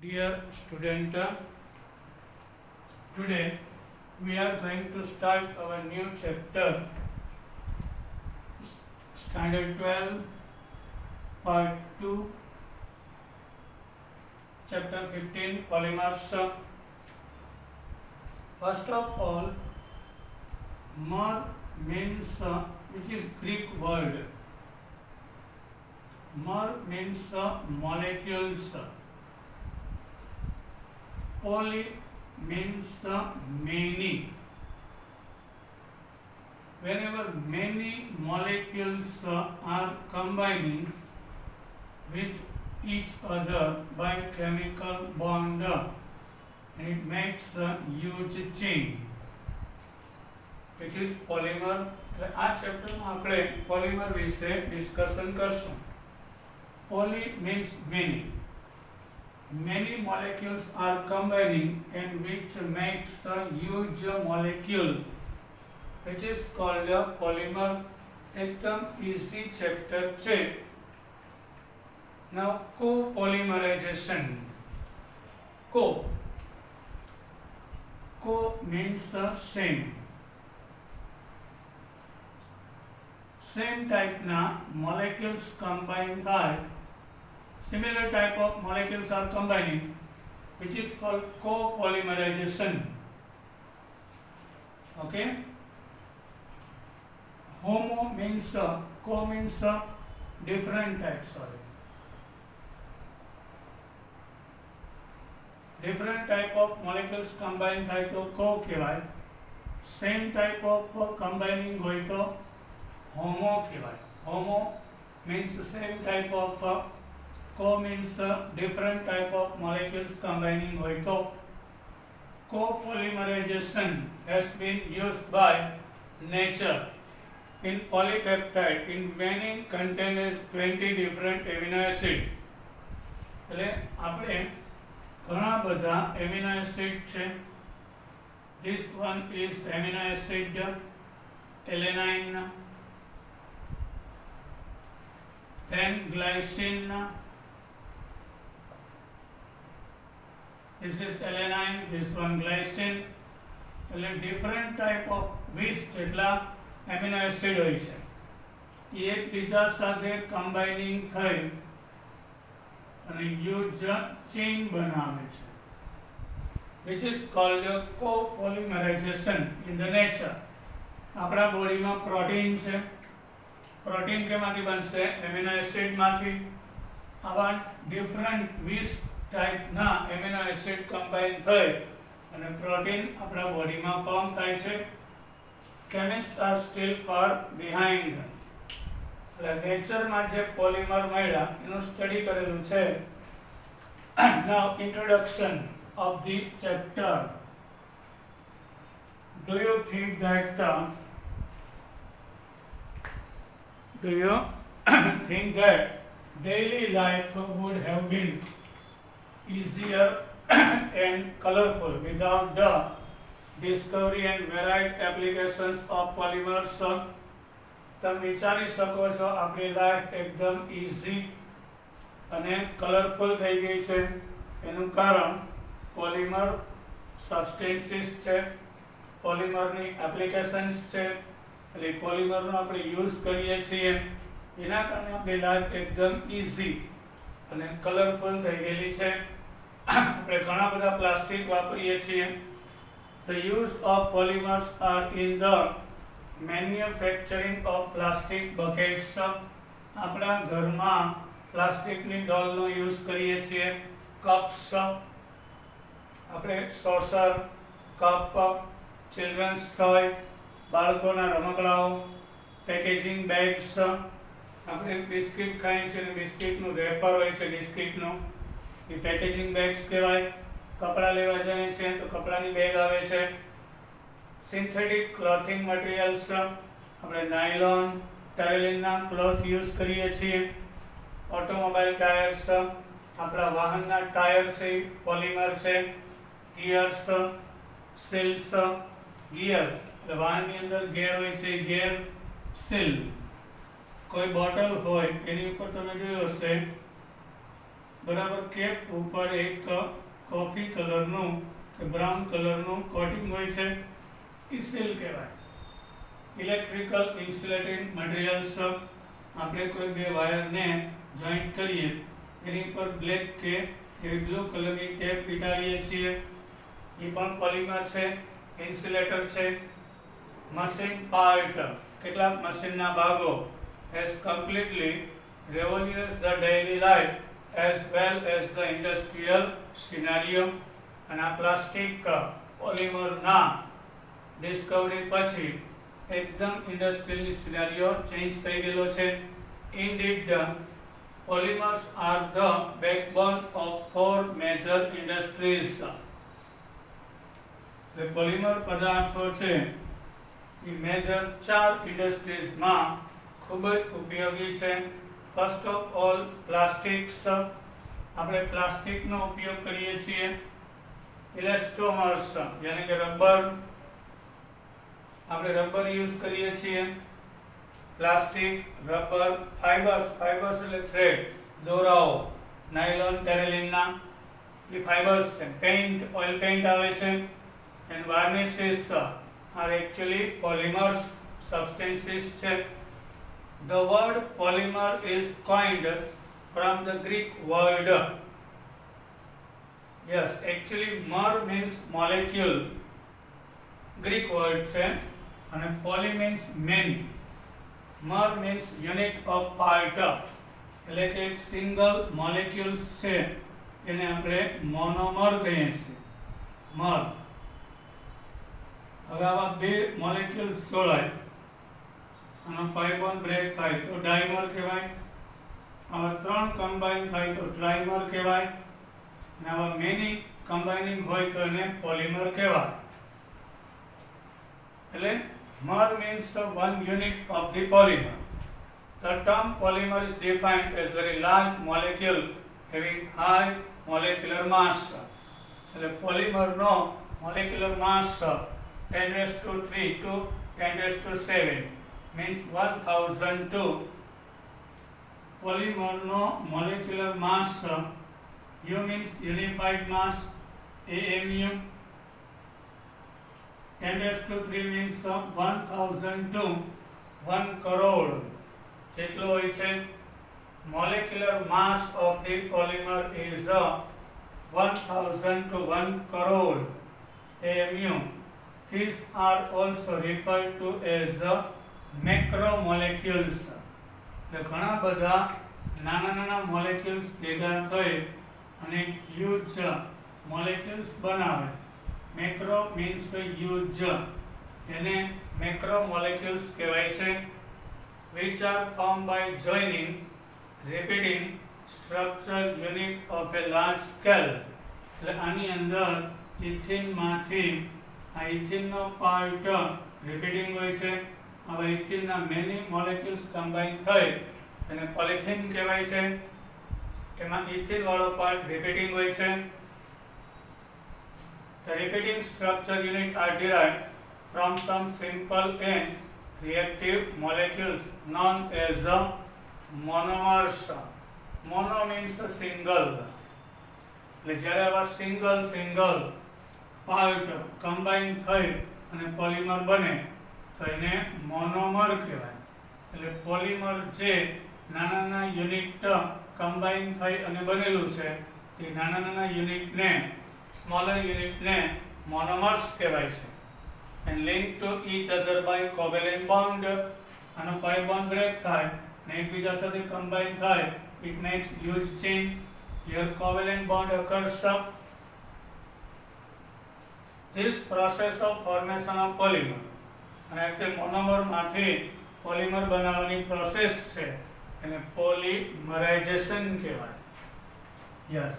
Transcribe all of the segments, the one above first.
Dear student, today we are going to start our new chapter, Standard 12, Part 2, Chapter 15, Polymers. First of all, mer means, which is Greek word. Mer means molecules. Poly means many. Whenever many molecules are combining with each other by chemical bond, and it makes a huge chain, which is polymer. આ ચેપ્ટરમાં આપણે polymer વિશે discussion કરશું. Poly means many. Many molecules are combining and which makes a huge molecule, which is called a polymer. एकदम easy chapter છે. Now copolymerization. Co means same. Same type na molecules combine થાય. Similar type of molecules are combining, which is called copolymerization. Okay. Homo means co means different type. Sorry. Different type of molecules combine થાય તો co કહેવાય. Same type of combining હોય તો homo કહેવાય. Homo means the same type of co means different type of molecules combining હોય તો. Copolymerization has been used by nature in polypeptide in many contains 20 different amino acid. એટલે આપણે ઘણા બધા amino acid છે. This one is amino acid alanine, then glycine. This is alanine, this one glycine. એટલે different type of 20 જેટલા amino acid હોય છે. એ એકબીજા સાથે combining થઈ અને huge chain બનાવે છે, which is called copolymerization in the nature. આપણા બોડીમાં પ્રોટીન છે. પ્રોટીન કેમાંથી બનશે? એમિનો એસિડ માંથી. આવા ડિફરન્ટ 20 ટાઈપના એમિનો એસિડ કમ્બાઈન થઈ અને પ્રોટીન આપણા બોડીમાં ફોર્મ થાય છે. Chemist are still far behind. એટલે નેચરમાં જે પોલિમર મળ્યા એનું સ્ટડી કરેલું છે. Now introduction of the chapter. Do you think that daily life would have been easier and colorful without the discovery and varied applications of polymers? તમે વિચારી શકો છો આપણી લાઈફ એકદમ ઇઝી અને કલરફુલ થઈ ગઈ છે. એનું કારણ પોલિમર સબસ્ટેન્સીસ છે, પોલિમરની એપ્લિકેશન્સ છે. એટલે પોલિમરનો આપણે યુઝ કરીએ છીએ એના કારણે આપણી લાઈફ એકદમ ઇઝી અને કલરફુલ થઈ ગયેલી છે. આપણે ઘણા બધા પ્લાસ્ટિક વાપરીએ છીએ. The use of polymers are in the manufacturing of plastic buckets. આપણા ઘરમાં પ્લાસ્ટિકની ડોલનો યુઝ કરીએ છીએ. કપ્સ, આપણે સોસર, કપ, ચિલ્ડ્રન્સ ટોય, બાળકોના રમકડાઓ, પેકેજિંગ બેગ્સ. આપણે બિસ્કિટ ખાઈએ છીએ અને બિસ્કિટનું રેપર હોય છે બિસ્કિટનું, એ પેકેજિંગ બેગ્સ કહેવાય. કપડાં લેવા જઈએ છીએ તો કપડાની બેગ આવે છે. સિન્થેટિક ક્લોથિંગ મટીરિયલ્સ, આપણે નાયલોન, ટેરેલિનના ક્લોથ યુઝ કરીએ છીએ. ઓટોમોબાઈલ ટાયર્સ, આપણા વાહનના ટાયર છે પોલિમર છે. ગિયર્સ, સીલ્સ, ગિયર એટલે વાહનની અંદર ગેર હોય છે, ગેર સીલ. કોઈ બોટલ હોય એની ઉપર તમે જોયું હશે બરાબર કેપ ઉપર એક કોફી કલરનું કે બ્રાઉન કલરનું કોટિંગ હોય છે, એ સીલ કહેવાય. ઇલેક્ટ્રિકલ ઇન્સ્યુલેટિંગ મટીરિયલ્સ, આપણે કોઈ બે વાયરને જોઈન્ટ કરીએ એની પર બ્લેક કે એવી બ્લુ કલરની ટેપ વીંટાળીએ છીએ, એ પણ પોલિમર છે, ઇન્સ્યુલેટર છે. મશીન પાર્ટ, કેટલાક મશીનના ભાગો has completely revolutionized the daily life as well as the industrial scenario. અને આ પ્લાસ્ટિક પોલિમરના ડિસ્કવરી પછી એકદમ ઇન્ડસ્ટ્રીયલ સિનારિયો ચેન્જ થઈ ગયેલો છે. Indeed, polymers are the backbone of four major industries. The polymer પદાર્થો છે એ મેજર 4 ઇન્ડસ્ટ્રીઝમાં ખૂબ જ ઉપયોગી છે. ફર્સ્ટ ઓફ ઓલ પ્લાસ્ટિક્સ, આપણે પ્લાસ્ટિકનો ઉપયોગ કરીએ છીએ. ઇલાસ્ટોમર્સ યાની કે રબર, આપણે રબર યુઝ કરીએ છીએ. પ્લાસ્ટિક, રબર, ફાઇબર્સ એટલે થ્રેડ, દોરાઓ, નાયલોન, ટેરેલિનના, એ ફાઇબર્સ છે. પેઇન્ટ, ઓઇલ પેઇન્ટ આવે છે. And varnishes are actually polymers, substances છે. The word polymer is coined from the Greek word. Yes, actually mer means molecule, Greek word છે, અને poly means many. Mer means unit of part, એટલે કે એક single molecules છે એને આપણે monomer કહીએ છીએ. મર. હવે આવા બે મોલેક્યુલ્સ જોડાય અને પાઇ બોન્ડ બ્રેક થાય તો ડાયમર કહેવાય. આવા ત્રણ કમ્બાઈન થાય તો ટ્રાઇમર કહેવાય. અને આવા મેની કમ્બાઇનિંગ હોય તો એને પોલિમર કહેવાય. એટલે mer means one unit of the polymer. The term polymer is defined as very large molecule having high molecular mass. એટલે પોલિમરનો molecular mass 10⁻³ to 10⁻⁷ means 1002. Polymerનો molecular mass, U means unified mass, AMU. 10⁻³ means 1002, 1 crore જેટલો હોય છે. Molecular mass of the polymer is 1000 to 1 crore AMU. These are also referred to as macromolecules. એટલે ઘણા બધા નાના molecules ભેગા થઈ અને હ્યુજ મોલેક્યુલ્સ બનાવે. મેક્રો મીન્સ હ્યુજ, એને મેક્રોમોલેક્યુલ્સ કહેવાય છે. which are formed by joining repeating structure unit of a large scale. એટલે આની અંદર ઇથિનમાંથી આ ઇથિનનો પાર્ટ રિપીટિંગ હોય છે. હવે ઇથિનના મેની મોલેક્યુલ્સ કમ્બાઈન થઈ અને પોલિથીન કહેવાય છે. એમાં ઇથિન વાળો પાર્ટ રિપીટિંગ હોય છે. The repeating structure unit are derived from some simple and reactive molecules known as monomers. Mono means single. એટલે જ્યારે આવા સિંગલ પાર્ટ કમ્બાઈન થઈ અને પોલિમર બને તો એને મોનોમર કહેવાય. એટલે પોલિમર જે નાના યુનિટ કમ્બાઈન થઈ અને બનેલું છે તે નાના યુનિટને, સ્મોલર યુનિટને મોનોમર્સ કહેવાય છે. and linked to each other by covalent bond. અને pi bond break થાય ને એકબીજા સાથે combine થાય, it makes huge chain. Here covalent bond occurs. This process of formation of polymer, અને તે મોનોમર માંથી પોલિમર બનાવવાની પ્રોસેસ છે એને પોલિમરાઇઝેશન કહેવાય. Yes,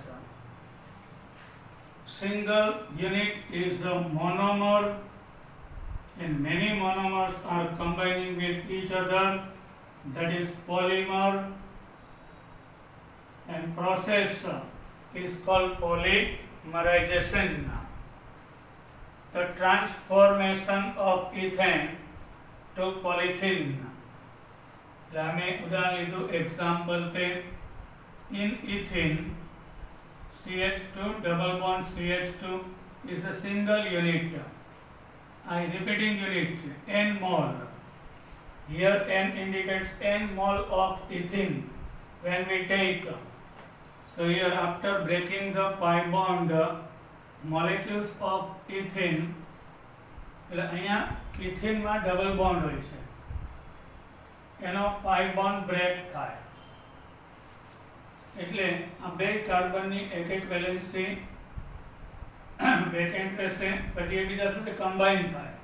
single unit is a monomer and many monomers are combining with each other, that is polymer, and process is called polymerization. The transformation of ethane to polythene. એટલે અમે ઉદાહરણ લીધું example તે in ethene CH2 double bond CH2 is a single unit. I repeating unit n mole. Here n indicates n mole of ethene when we take. So here after breaking the pi bond, molecules of ethene, એટલે અહીંયા ઇથિનમાં double bond હોય છે, એનો પાઈ bond break થાય એટલે આ બે કાર્બનની એક એક વેલેન્સી વેકેન્ટ રહેશે, પછી એકબીજા સાથે કમ્બાઈન થાય.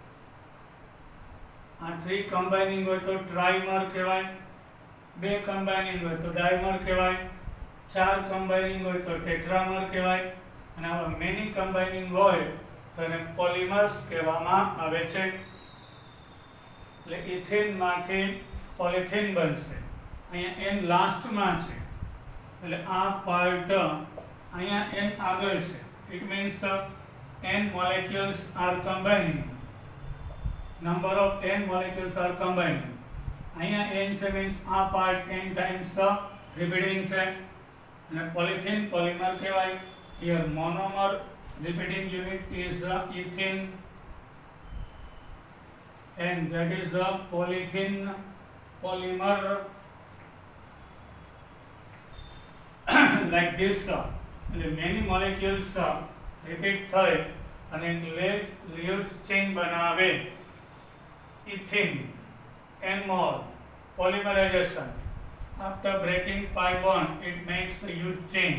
આ 3 કમ્બાઇનિંગ હોય તો ટ્રાઇમર કહેવાય, 2 કમ્બાઇનિંગ હોય તો ડાયમર કહેવાય, 4 કમ્બાઇનિંગ હોય તો ટેટ્રામર કહેવાય, અને આવા મેની કમ્બાઇનિંગ હોય તો એને પોલિમર્સ કહેવામાં આવે છે. એટલે ઇથેનમાંથી પોલિથીન બનશે. અહીંયા n લાસ્ટમાં છે એટલે આ પાર્ટ અહીંયા n આગળ છે. It means n molecules are combining. Number of n molecules are combining. અહીંયા n છે મીન્સ આ પાર્ટ n ટાઈમ્સ રિપીટિંગ છે અને પોલિથીન પોલિમર કહેવાય. Here monomer repeating unit is ethene and that is a polythene polymer. Like this, many molecules repeat થાય અને huge chain બનાવે. Ethene n mole polymerization. After breaking pi bond, it makes a huge chain.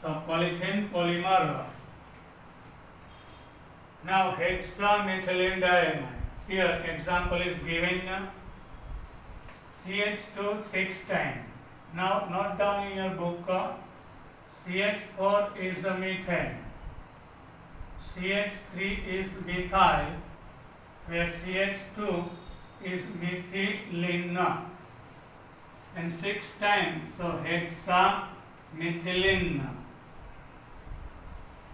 So polythene polymer. Now hexamethylene diamine. Here example is given CH2 6 times. Now note down in your book CH4 is a methane, CH3 is methyl, where CH2 is methylene, and 6 times, so hexamethylene,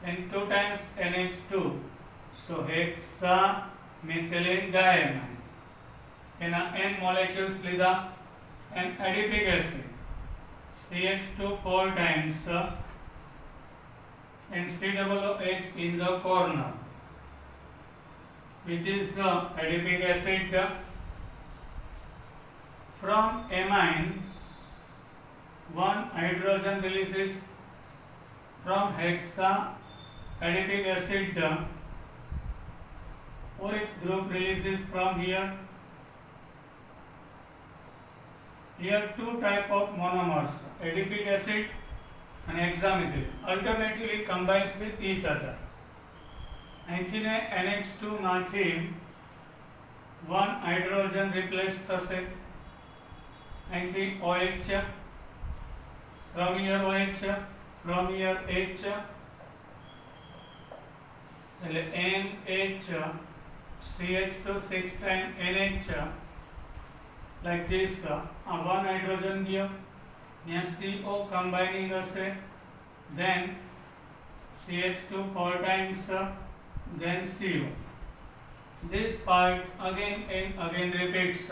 and 2 times NH2, so hexamethylene diamine. And n molecules લીધા and adipic acid CH2 4 times and COOH in the corner, which is adipic acid. From amine 1 hydrogen releases from hexa adipic acid. OH group releases from here. Here 2 type of monomers, adipic acid and hexamethylene, alternatively combines with each other. અહીંથી ને NH2 માંથી 1 hydrogen replace થશે, અહીંથી OH, from here OH, from here H, એટલે NH CH2 6 times NH, like this. 1 hydrogen ગયો, ત્યાં CO combining હશે, then CH2 4 times, then CO. This part again and again repeats.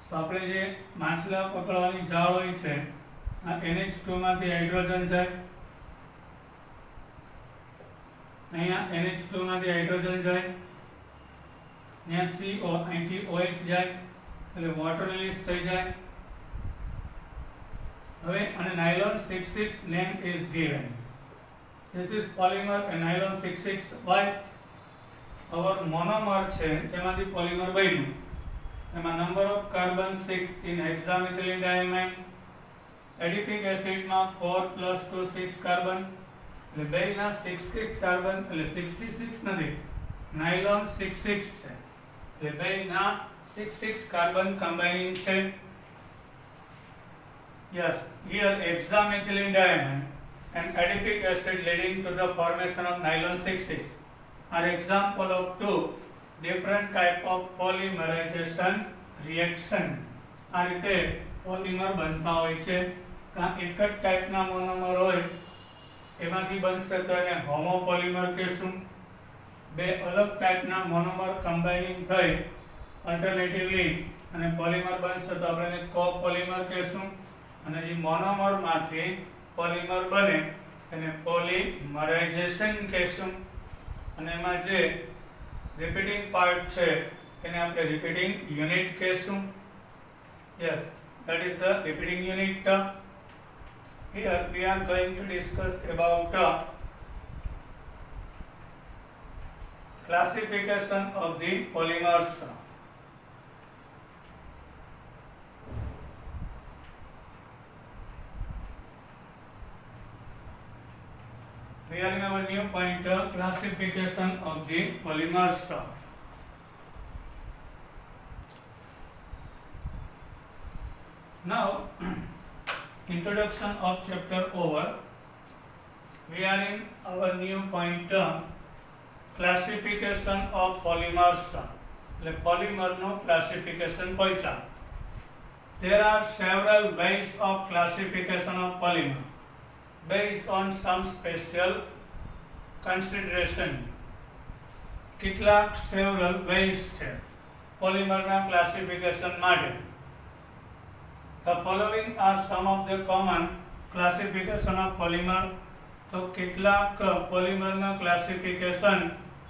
So આપણે જે માછલા પકડવાની જાળ હોય છે, આ NH2 માંથી હાઇડ્રોજન જાય, અહીંયા NH2 માંથી હાઇડ્રોજન જાય, ત્યાં CO, અહીંથી OH જાય એટલે વોટર રિલીઝ થઈ જાય. હવે અને nylon 66 name is given. This is polymer and nylon 66. Why? Our monomer છે જેમાંથી પોલિમર બન્યું, એમાં number of carbon 6 in hexamethylene diamine. એડિપિક એસિડમાં 4 + 2 6 carbon, એટલે બેયના 66 કાર્બન, એટલે 66 નથી, નાયલોન 66 છે, એટલે બેયના 66 કાર્બન કમ્બાઇનિંગ છે. Yes, here hexamethylene diamine and adipic acid leading to the formation of nylon 66 are example of 2 different type of polymerization reaction. આ રીતે polymer બનતા હોય છે. એક જ ટાઈપના મોનોમર હોય એમાંથી બનશે તો એને હોમોપોલિમર કહેશું. બે અલગ ટાઈપના મોનોમર કમ્બાઇનિંગ થઈ અલ્ટરનેટિવલી અને પોલિમર બનશે તો આપણે એને કોપોલિમર કહેશું. અને જે મોનોમરમાંથી પોલિમર બને એને પોલિમરાઇઝેશન કહેશું અને એમાં જે રિપીટિંગ પાર્ટ છે એને આપણે રિપીટિંગ યુનિટ કહેશું. Yes, that is the repeating unit. Here we are going to discuss about classification of the polymers. We are in our new point, classification of the polymers. Now, introduction of chapter over. We are in our new point, classification of polymers. એટલે પોલિમરનું classification પહોંચ્યા. There are several ways of classification of polymer based on some special consideration. કેટલાક several ways છે પોલિમરના classification માટે. The following are some of the common classification of polymer. તો કેટલાક પોલિમરના classification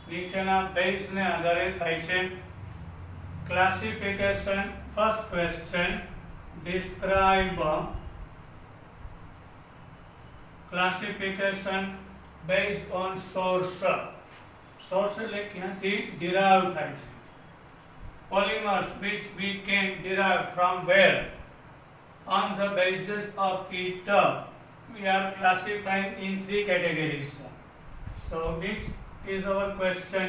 નીચેના બેઝને આધારે થાય છે. Classification, first question, describe classification based on source. Source એટલે ક્યાંથી derive થાય છે. Polymers which we can derive from where? On the basis of it, we are classifying in 3 categories. So which is our question?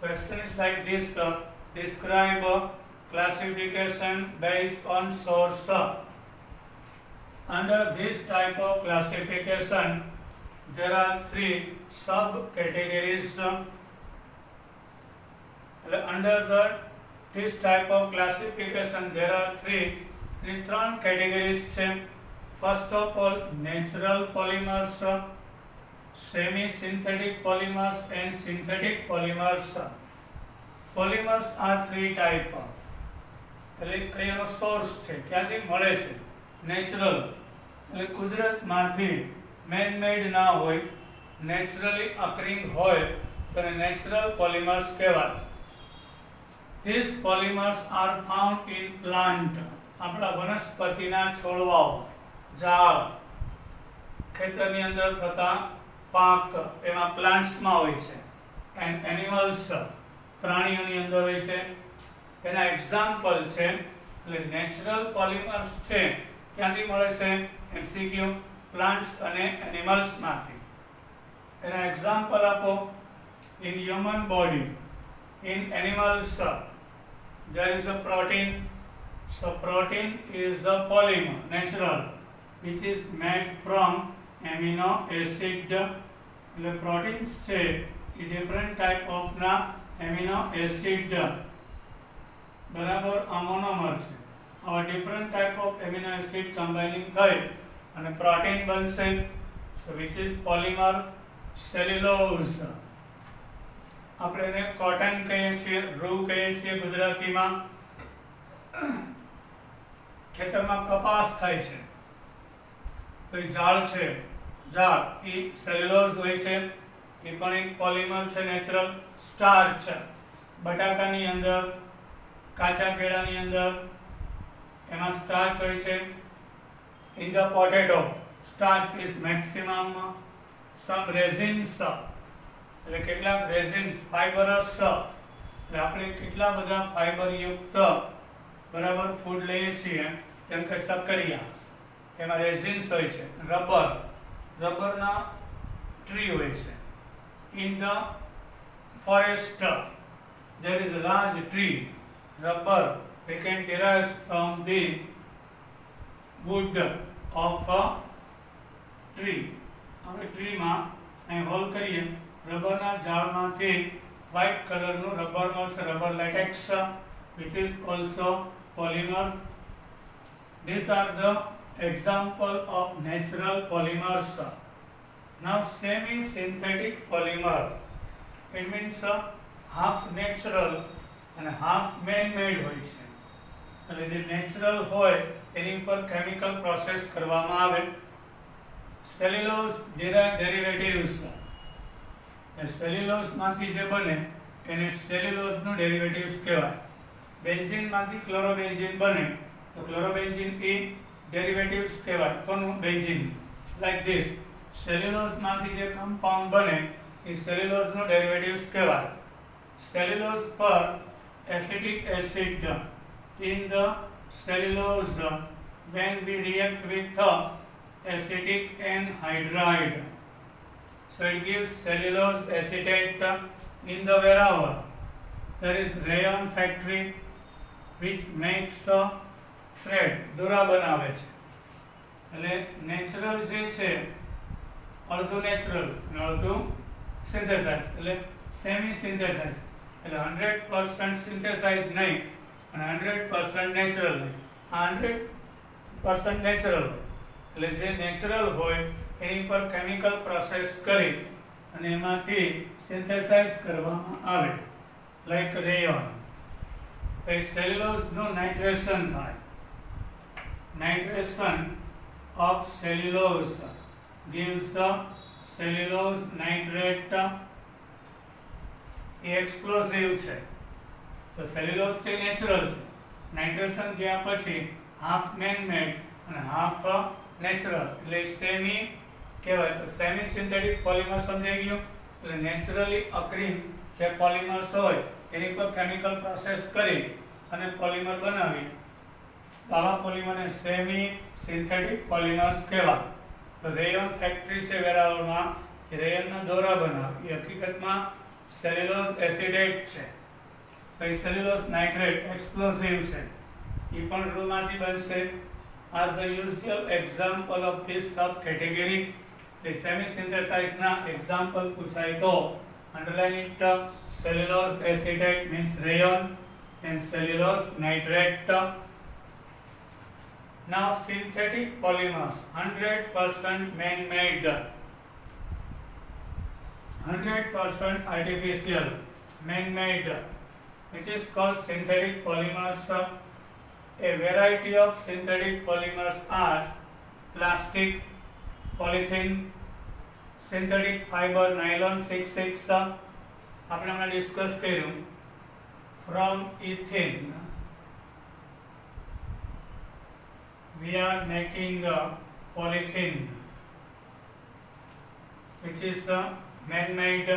Question is like this: describe classification based on source. Under this type of classification, there are 3 sub-categories. Under this type of classification, there are 3 categories. First of all, natural polymers, semi-synthetic polymers and synthetic polymers. Polymers are 3 type. એટલે કયાનો source છે, ક્યાંથી મળે છે? Natural એટલે કુદરતમાંથી main મેડ ના હોય, naturally અકરિંગ હોય તો નેચરલ પોલિમર્સ કહેવાય. These polymers are found in plant. આપણા વનસ્પતિના છોડવાઓ, ઝાડ, ખેતરની અંદર થતા પાક એમાં પ્લાન્ટ્સમાં હોય છે. એન્ડ એનિમલ્સ, પ્રાણીઓની અંદર હોય છે. એના એક્ઝામ્પલ છે એટલે નેચરલ પોલિમર્સ છે ક્યાંથી મળે છે? એમસીક્યુ, પ્લાન્ટ્સ અને એનિમલ્સમાંથી. એના એક્ઝામ્પલ આપો. In human body, in animals there is a protein. So protein is the polymer, natural, which is made from amino acid. એટલે proteins છે એ different type of ના amino acid બરાબર આ મોનોમર છે. આવા different type of amino acid combining થઈ અને protein બનશે. So which is polymer. cellulose આપણે એને કોટન કહીએ છીએ, રૂ કહીએ છીએ ગુજરાતીમાં. ખેતરમાં કપાસ થાય છે તો એ ઝાડ છે, ઝાડ એ સેલ્યુલોઝ હોય છે, એ પણ એક પોલિમર છે નેચરલ. સ્ટાર્ચ બટાકાની અંદર, કાચા કેળાની અંદર એમાં સ્ટાર્ચ હોય છે. In the potato starch is maximum. Some resins એટલે કેટલાક રેઝિન્સ, ફાઇબરસ એટલે આપણે કેટલા બધા ફાઇબરયુક્ત બરાબર ફૂડ લઈએ છીએ જેમ કે સક્કરિયા, એમાં રેઝિન્સ હોય છે. રબર, રબરના ટ્રી હોય છે. In the forest there is a large tree. Rubber we can derive from the wood of a tree. હવે ટ્રીમાં અહીં હોલ કરીએ, રબરના ઝાડમાંથી વ્હાઇટ કલરનું રબર મળશે, rubber latex, which is also polymer. These are the example of natural polymers. Now semi-synthetic polymer, it means half natural and half man-made હોય છે. એટલે જે natural હોય એની ઉપર કેમિકલ પ્રોસેસ કરવામાં આવે. સેલ્યુલોઝ ડેરિવેટિવ્સ, સેલ્યુલોઝમાંથી જે બને એને સેલ્યુલોઝનું ડેરિવેટિવ્સ કહેવાય. બેન્ઝીનમાંથી ક્લોરોબેન્ઝીન બને તો ક્લોરોબેન્ઝીન એ ડેરિવેટિવ્સ કહેવાય. કોનું? બેન્ઝીન. લાઈક ધીસ, સેલ્યુલોઝમાંથી જે કમ્પાઉન્ડ બને એ સેલ્યુલોઝનું ડેરિવેટિવ્સ કહેવાય. સેલ્યુલોઝ પર acetic acid in the cellulose when we react with the acetic anhydride, so it gives cellulose acetate in the wherever there is rayon factory which makes a thread, દોરા બનાવે છે. એટલે natural જે છે અડધું natural અને અડધું સિન્થેસાઇઝ, એટલે સેમી સિન્થેસાઇઝ, એટલે 100% સિન્થેસાઇઝ નહીં અને 100% નેચરલ નહીં. આ 100% નેચરલ એટલે જે નેચરલ હોય એની પર કેમિકલ પ્રોસેસ કરી અને એમાંથી સિન્થેસાઇઝ કરવામાં આવે, લાઈક રેયોન. તો એ સેલ્યુલોઝનું નાઇટ્રેશન થાય. Nitration of cellulose gives the cellulose nitrate. A explosive છે. તો સેલ્યુલોઝ છે નેચરલ છે. નાઇટ્રેશન થયા પછી હાફ મેન મેડ અને હાફ નેચરલ એટલે સેમી કહેવાય. તો સેમી સિન્થેટિક પોલિમર સમજાઈ ગયું. એટલે નેચરલી અકરિંગ જે પોલિમર્સ હોય એની પર કેમિકલ પ્રોસેસ કરી અને પોલિમર બનાવી, આવા પોલિમરને સેમી સિન્થેટિક પોલિમર્સ કહેવાય. તો રેયોન ફેક્ટરી છે વેરાવળમાં, એ રેયોનના દોરા બનાવે, એ હકીકતમાં સેલ્યુલોઝ એસિડેટ છે. પછી સેલ્યુલોઝ નાઇટ્રેટ એક્સપ્લોઝિવ છે, એ પણ રૂમાંથી બનશે. Are the usual example of this sub category. એટલે સેમી સિન્થેસાઇઝના એક્ઝામ્પલ પૂછાય તો underline it. Cellulose acetate means rayon and cellulose nitrate. Now synthetic polymers, 100% man-made, 100% artificial, man-made, which is called synthetic polymers. A variety of synthetic polymers are plastic, polythene, synthetic fiber, nylon 6,6. આપણે હમણાં discuss કર્યું. From ethene we are making polythene, which is man-made.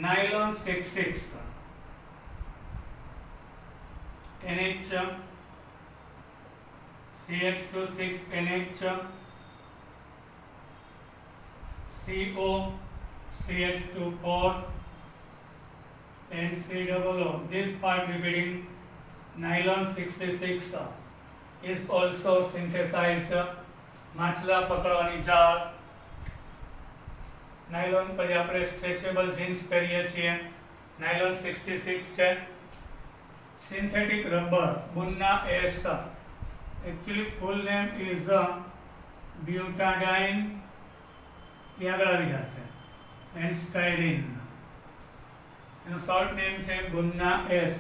Nylon 6,6, NH, CH2 6NH, CO, CH2 4 and COO. This part repeating. Nylon 66 is also synthesized. માછલા પકડવાની જાળ. Nylon પછી આપણે stretchable jeans પહેરીએ છીએ, નાયલોન 66 છે. Synthetic rubber, Buna S, actually full name is butadiene, એ આગળ આવી જશે, એન્ડ સ્ટાયરીન. એનું શોર્ટ નેમ છે Buna S.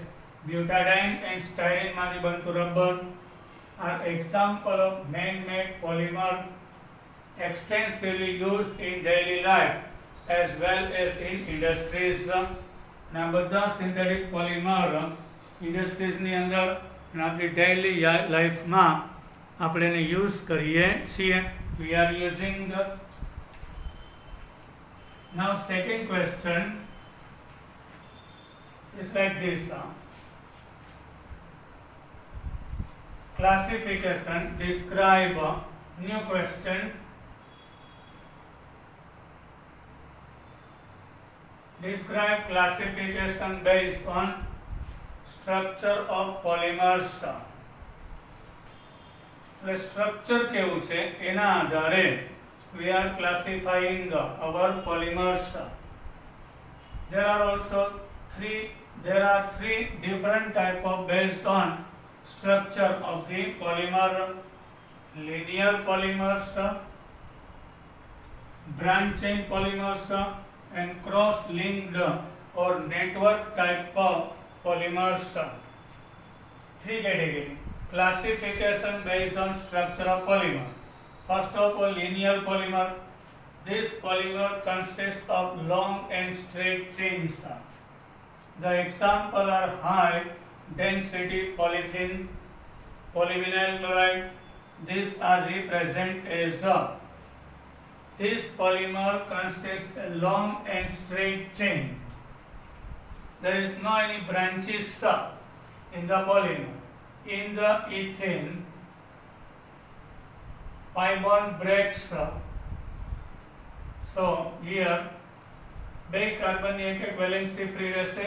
Butadiene and styrene માંથી બનતું rubber are example of man-made polymer extensively used in daily life as well as in industries. અને આ બધા સિન્થેટિક પોલિમર ઇન્ડસ્ટ્રીઝની અંદર અને આપણી ડેઇલી લાઈફમાં આપણે એને યુઝ કરીએ છીએ. We are using. Now second question is like this. Classification, describe, new question. Describe classification based on structure of polymers. એટલે સ્ટ્રક્ચર કેવું છે એના આધારે we are classifying our polymers. There are three different type of based on structure of the polymer: linear polymers, branch chain polymers, and cross-linked or network type of polymers. Three category. Classification based on structure of polymer. First of all, linear polymer. This polymer consists of long and straight chains. The example are high density polythene, polyvinyl chloride. These are represented as this polymer consists a long and straight chain. There is no any branches in the polymer. In the ethane, pi bond breaks. So here બે કાર્બનની એક valency free રહેશે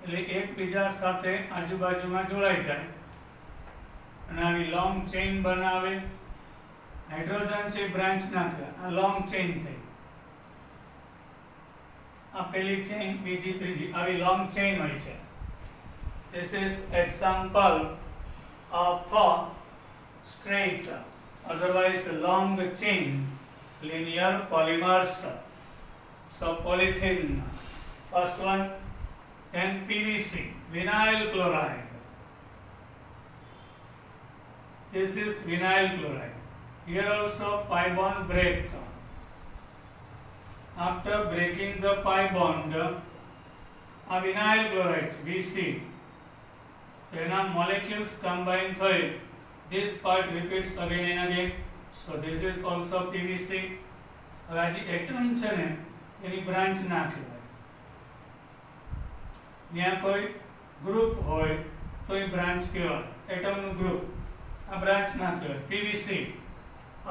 એટલે એકબીજા સાથે આજુબાજુમાં જોડાઈ જાય અને આવી લોંગ ચેઇન બનાવે. હાઇડ્રોજન છે બ્રાન્ચ નાખે, આ લોંગ ચેઇન થઈ. આ પહેલી ચેઇન, બીજી, ત્રીજી, આવી લોંગ ચેઇન હોય છે. This is example of a straight, otherwise long chain linear polymers. So polythene, first one, then PVC, vinyl chloride. This is vinyl chloride. Here also pi bond break. After breaking the pi bond, a vinyl chloride VC, then molecules combine થઈ this part repeats again and again. So this is also PVC. હવે આ જે atom છે ને એની branch ના કહેવાય. ત્યાં કોઈ ગ્રુપ હોય તો એ બ્રાન્ચ કહેવાય, એટમનું ગ્રુપ. આ બ્રાન્ચ ના કહેવાય. PVC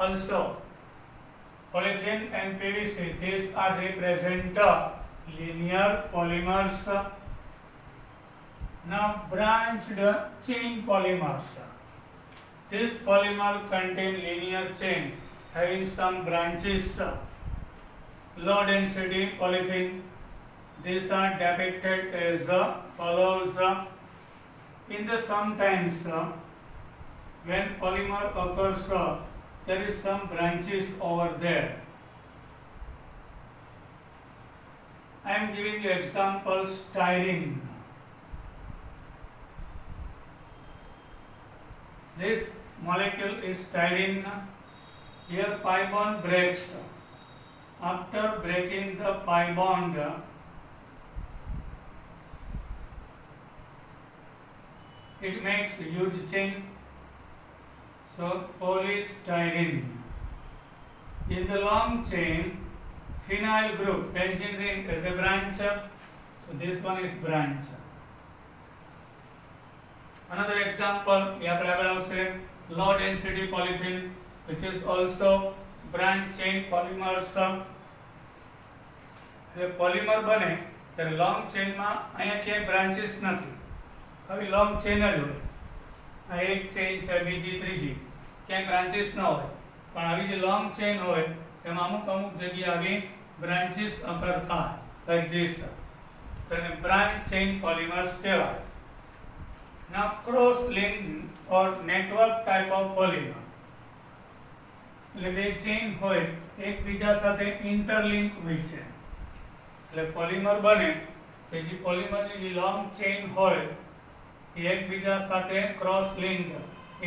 also polythene and PVC, these are represent linear polymers. Now branched chain polymers. This polymer contain linear chain having some branches. Low density polythene. These are depicted as follows. In the sometimes when polymer occurs, there is some branches over there. I am giving you example styrene. This molecule is styrene. Here pi bond breaks. After breaking the pi bond, it makes huge chain. So polystyrene. In the long chain, phenyl group, benzene ring is a branch. So this one is branch. Another example, low density polythene, which is also branch chain polymers. Polymer બને ત્યારે long ચેઇનમાં અહીંયા ક્યાંય branches નથી, ખાલી long chain જ હોય. આ એક ચેઇન છે, બીજી, ત્રીજી, ક્યાંય બ્રાન્ચીસ ન હોય. પણ આવી જે લોંગ ચેઇન હોય એમાં અમુક અમુક જગ્યાએ આવી બ્રાન્ચીસ અકર થાય, લાઈક ધીસ. તો એને બ્રાન્ચ ચેઇન પોલિમર્સ કહેવાય. Now cross link or network type of polymer. એટલે બે ચેઇન હોય એકબીજા સાથે ઇન્ટરલિંક હોય છે. એટલે પોલિમર બને તો જે પોલિમરની જે લોંગ ચેઇન હોય એ એકબીજા સાથે ક્રોસ લિંક,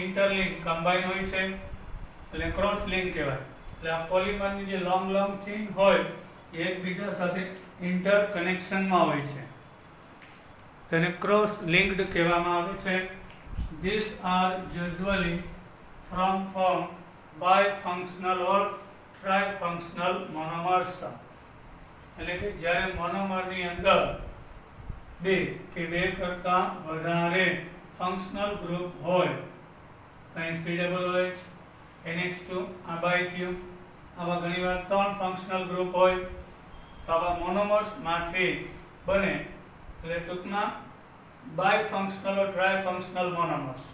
ઇન્ટરલિંક, કમ્બાઈન હોય છે એટલે ક્રોસ લિંક કહેવાય. એટલે આ પોલિમરની જે લોંગ ચેઇન હોય એ એકબીજા સાથે ઇન્ટર કનેક્શનમાં હોય છે, તેને ક્રોસ લિંક્ડ કહેવામાં આવે છે. These are usually formed by functional or trifunctional monomers. એટલે કે જ્યારે મોનોમરની અંદર બે કે બે કરતાં વધારે ફંક્શનલ ગ્રુપ હોય તો અહીં COOH, NH2, આ બાયથિયમ, આવા ઘણીવાર ત્રણ ફંક્શનલ ગ્રુપ હોય તો આવા મોનોમર્સમાંથી બને. એટલે ટૂંકમાં બાયફંક્શનલ or ટ્રાયફંક્શનલ મોનોમર્સ.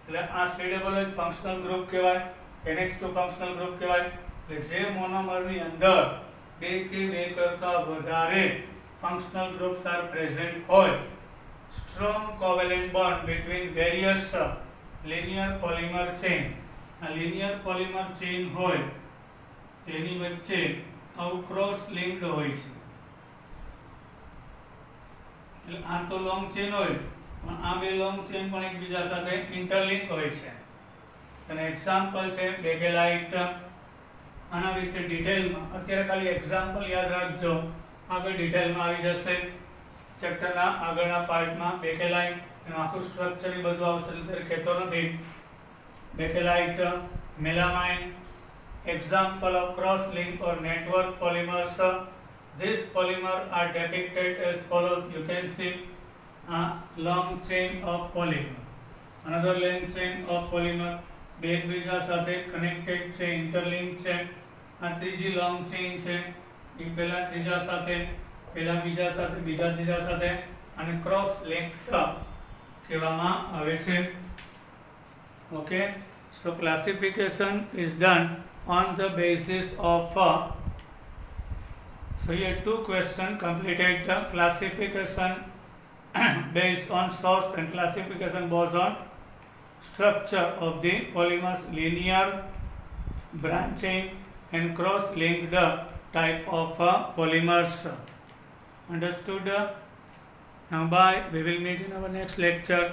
એટલે આ COOH ફંક્શનલ ગ્રુપ કહેવાય, NH2 ફંક્શનલ ગ્રુપ કહેવાય. એટલે જે મોનોમરની અંદર બે કે બે કરતાં વધારે functional groups are present હોય, strong covalent bond between various linear polymer chain. આ linear polymer chain હોય તેની વચ્ચે આવું ક્રોસ લિંક્ડ હોય છે. એટલે આ તો લોંગ ચેન હોય પણ આ બે લોંગ ચેન પણ એકબીજા સાથે ઇન્ટરલિંક હોય છે. અને એક્ઝામ્પલ છે બેકેલાઇટ. આના વિશે ડિટેલમાં અત્યારે ખાલી એક્ઝામ્પલ યાદ રાખજો, આગળ ડિટેલમાં આવી જશે ચેપ્ટરના આગળના પાર્ટમાં. બેકેલાઇટ એનું આખું સ્ટ્રક્ચર એ બધું આવશે, અત્યારે કહેતો નથી. Bakelite, melamine, example of cross-link or network polymers. These polymers are depicted as follows. You can see a long chain of polymer, another long chain of polymer, બે એકબીજા સાથે કનેક્ટેડ છે, ઇન્ટરલિંક છે. આ ત્રીજી લોંગ ચેઇન છે, એ પહેલા ત્રીજા સાથે, પહેલા બીજા સાથે, બીજા ત્રીજા સાથે, અને ક્રોસ લિંક કહેવામાં આવે છે. Okay, so classification is done on the basis of so here two question completed the classification based on source and classification based on structure of the polymers, linear, branching and cross linked type of polymers. Understood? Now bye, we will meet in our next lecture.